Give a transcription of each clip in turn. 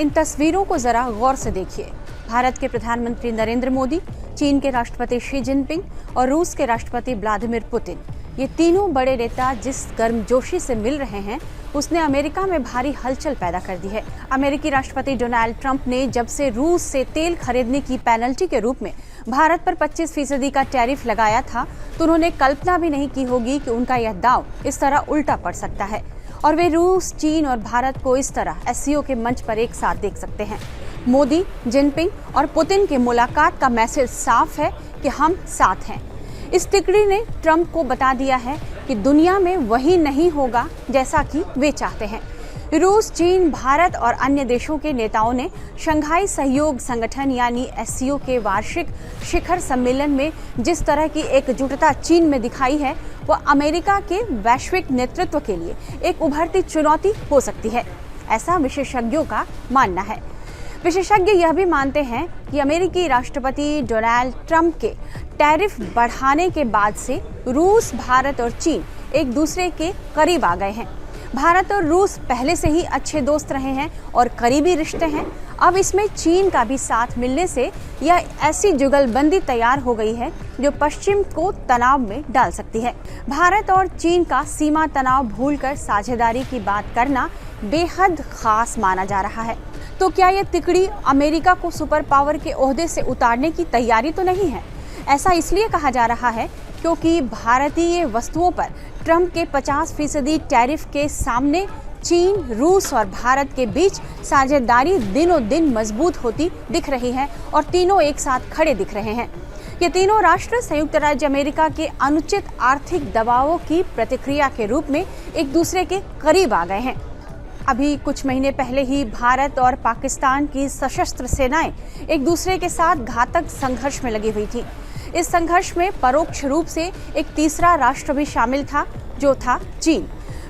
इन तस्वीरों को जरा गौर से देखिए। भारत के प्रधानमंत्री नरेंद्र मोदी, चीन के राष्ट्रपति शी जिनपिंग और रूस के राष्ट्रपति व्लादिमीर पुतिन, ये तीनों बड़े नेता जिस गर्मजोशी से मिल रहे हैं उसने अमेरिका में भारी हलचल पैदा कर दी है। अमेरिकी राष्ट्रपति डोनाल्ड ट्रंप ने जब से रूस से तेल खरीदने की पेनल्टी के रूप में भारत पर 25% का टैरिफ लगाया था, तो उन्होंने कल्पना भी नहीं की होगी कि उनका यह दांव इस तरह उल्टा पड़ सकता है और वे रूस, चीन और भारत को इस तरह एससीओ के मंच पर एक साथ देख सकते हैं। मोदी, जिनपिंग और पुतिन की मुलाकात का मैसेज साफ है कि हम साथ हैं। इस तिकड़ी ने ट्रंप को बता दिया है कि दुनिया में वही नहीं होगा जैसा कि वे चाहते हैं। रूस, चीन, भारत और अन्य देशों के नेताओं ने शंघाई सहयोग संगठन यानी एससीओ के वार्षिक शिखर सम्मेलन में जिस तरह की एकजुटता चीन में दिखाई है, वह अमेरिका के वैश्विक नेतृत्व के लिए एक उभरती चुनौती हो सकती है, ऐसा विशेषज्ञों का मानना है। विशेषज्ञ यह भी मानते हैं कि अमेरिकी राष्ट्रपति डोनाल्ड ट्रंप के टैरिफ बढ़ाने के बाद से रूस, भारत और चीन एक दूसरे के करीब आ गए हैं। भारत और रूस पहले से ही अच्छे दोस्त रहे हैं और करीबी रिश्ते हैं। अब इसमें चीन का भी साथ मिलने से यह ऐसी जुगलबंदी तैयार हो गई है जो पश्चिम को तनाव में डाल सकती है। भारत और चीन का सीमा तनाव भूलकर साझेदारी की बात करना बेहद खास माना जा रहा है। तो क्या यह तिकड़ी अमेरिका को सुपर पावर के ओहदे से उतारने की तैयारी तो नहीं है? ऐसा इसलिए कहा जा रहा है क्योंकि भारतीय वस्तुओं पर ट्रंप के 50% टैरिफ के सामने चीन, रूस और भारत के बीच साझेदारी दिनों दिन मजबूत होती दिख रही है और तीनों एक साथ खड़े दिख रहे हैं। ये तीनों राष्ट्र संयुक्त राज्य अमेरिका के अनुचित आर्थिक दबावों की प्रतिक्रिया के रूप में एक दूसरे के करीब आ गए हैं। अभी कुछ महीने पहले ही भारत और पाकिस्तान की सशस्त्र सेनाएं एक दूसरे के साथ घातक संघर्ष में लगी हुई थी। इस संघर्ष में परोक्ष रूप से एक तीसरा राष्ट्र भी शामिल था, जो था चीन।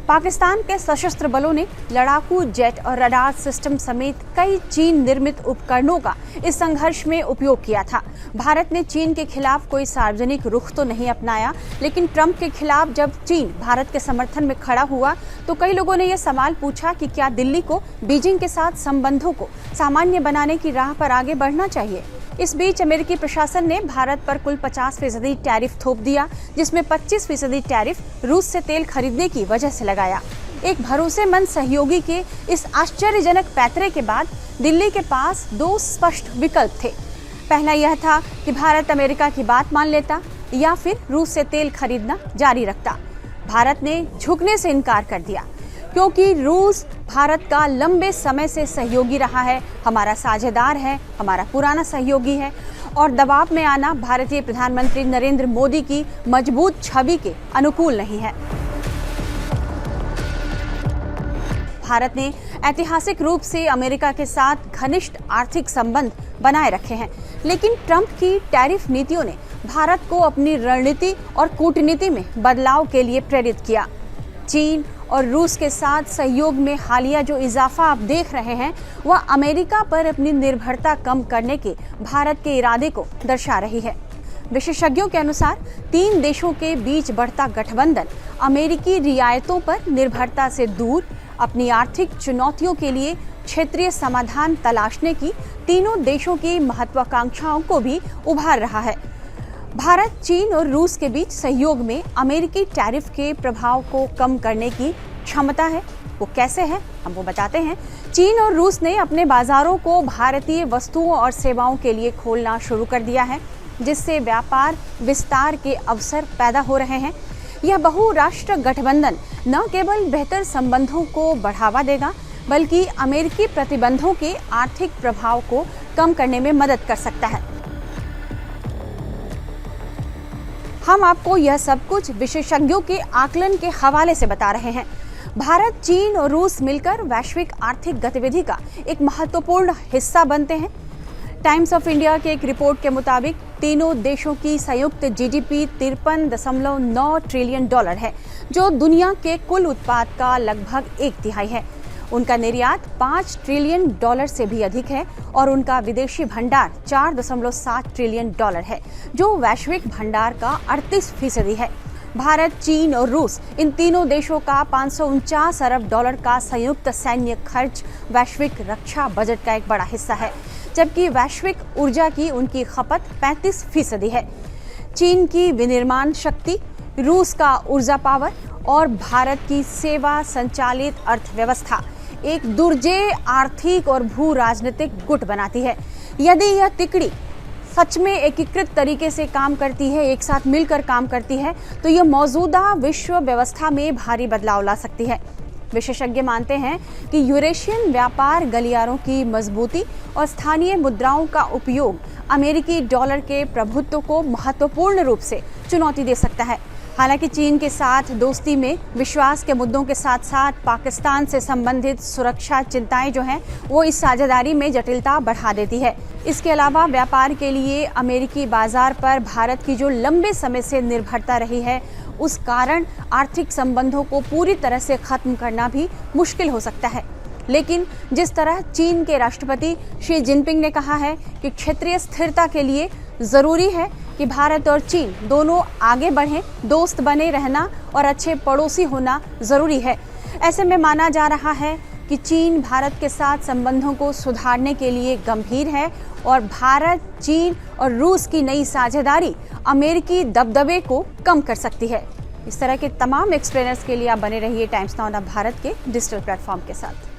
पाकिस्तान के सशस्त्र बलों ने लड़ाकू जेट और रडार सिस्टम समेत कई चीन निर्मित उपकरणों का इस संघर्ष में उपयोग किया था। भारत ने चीन के खिलाफ कोई सार्वजनिक रुख तो नहीं अपनाया, लेकिन ट्रंप के खिलाफ जब चीन भारत के समर्थन में खड़ा हुआ तो कई लोगों ने यह सवाल पूछा कि क्या दिल्ली को बीजिंग के साथ संबंधों को सामान्य बनाने की राह पर आगे बढ़ना चाहिए। इस बीच अमेरिकी प्रशासन ने भारत पर कुल 50% टैरिफ थोप दिया, जिसमें 25% टैरिफ रूस से तेल खरीदने की वजह से लगाया। एक भरोसेमंद सहयोगी के इस आश्चर्यजनक पैंतरे के बाद दिल्ली के पास दो स्पष्ट विकल्प थे। पहला यह था कि भारत अमेरिका की बात मान लेता या फिर रूस से तेल खरीदना जारी रखता। भारत ने झुकने से इनकार कर दिया क्योंकि रूस भारत का लंबे समय से सहयोगी रहा है, हमारा साझेदार है, हमारा पुराना सहयोगी है और दबाव में आना भारतीय प्रधानमंत्री नरेंद्र मोदी की मजबूत छवि के अनुकूल नहीं है। भारत ने ऐतिहासिक रूप से अमेरिका के साथ घनिष्ठ आर्थिक संबंध बनाए रखे हैं, लेकिन ट्रंप की टैरिफ नीतियों ने भारत को अपनी रणनीति और कूटनीति में बदलाव के लिए प्रेरित किया। चीन और रूस के साथ सहयोग में हालिया जो इजाफा आप देख रहे हैं, वह अमेरिका पर अपनी निर्भरता कम करने के भारत के इरादे को दर्शा रही है। विशेषज्ञों के अनुसार तीन देशों के बीच बढ़ता गठबंधन अमेरिकी रियायतों पर निर्भरता से दूर अपनी आर्थिक चुनौतियों के लिए क्षेत्रीय समाधान तलाशने की तीनों देशों की महत्वाकांक्षाओं को भी उभार रहा है। भारत, चीन और रूस के बीच सहयोग में अमेरिकी टैरिफ के प्रभाव को कम करने की क्षमता है। वो कैसे है, हम वो बताते हैं। चीन और रूस ने अपने बाजारों को भारतीय वस्तुओं और सेवाओं के लिए खोलना शुरू कर दिया है, जिससे व्यापार विस्तार के अवसर पैदा हो रहे हैं। यह बहुराष्ट्र गठबंधन न केवल बेहतर संबंधों को बढ़ावा देगा, बल्कि अमेरिकी प्रतिबंधों के आर्थिक प्रभाव को कम करने में मदद कर सकता है। हम आपको यह सब कुछ विशेषज्ञों के आकलन के हवाले से बता रहे हैं। भारत, चीन और रूस मिलकर वैश्विक आर्थिक गतिविधि का एक महत्वपूर्ण हिस्सा बनते हैं। टाइम्स ऑफ इंडिया के एक रिपोर्ट के मुताबिक तीनों देशों की संयुक्त जीडीपी $53.9 ट्रिलियन है, जो दुनिया के कुल उत्पाद का लगभग 1/3 है। उनका निर्यात $5 ट्रिलियन से भी अधिक है और उनका विदेशी भंडार $4.7 ट्रिलियन है, जो वैश्विक भंडार का 38% है। भारत, चीन और रूस इन तीनों देशों का 549 अरब डॉलर का संयुक्त सैन्य खर्च वैश्विक रक्षा बजट का एक बड़ा हिस्सा है, जबकि वैश्विक ऊर्जा की उनकी खपत 35% है। चीन की विनिर्माण शक्ति, रूस का ऊर्जा पावर और भारत की सेवा संचालित अर्थव्यवस्था एक दुर्जेय आर्थिक और भू राजनीतिक गुट बनाती है। यदि यह तिकड़ी सच में एकीकृत तरीके से काम करती है, एक साथ मिलकर काम करती है, तो यह मौजूदा विश्व व्यवस्था में भारी बदलाव ला सकती है। विशेषज्ञ मानते हैं कि यूरेशियन व्यापार गलियारों की मजबूती और स्थानीय मुद्राओं का उपयोग अमेरिकी डॉलर के प्रभुत्व को महत्वपूर्ण रूप से चुनौती दे सकता है। हालांकि चीन के साथ दोस्ती में विश्वास के मुद्दों के साथ साथ पाकिस्तान से संबंधित सुरक्षा चिंताएं जो हैं वो इस साझेदारी में जटिलता बढ़ा देती है। इसके अलावा व्यापार के लिए अमेरिकी बाजार पर भारत की जो लंबे समय से निर्भरता रही है, उस कारण आर्थिक संबंधों को पूरी तरह से खत्म करना भी मुश्किल हो सकता है। लेकिन जिस तरह चीन के राष्ट्रपति शी जिनपिंग ने कहा है कि क्षेत्रीय स्थिरता के लिए जरूरी है कि भारत और चीन दोनों आगे बढ़ें, दोस्त बने रहना और अच्छे पड़ोसी होना जरूरी है। ऐसे में माना जा रहा है कि चीन भारत के साथ संबंधों को सुधारने के लिए गंभीर है और भारत, चीन और रूस की नई साझेदारी अमेरिकी दबदबे को कम कर सकती है। इस तरह के तमाम एक्सप्लेनर्स के लिए आप बने रहिए टाइम्स नाउ भारत के डिजिटल प्लेटफॉर्म के साथ।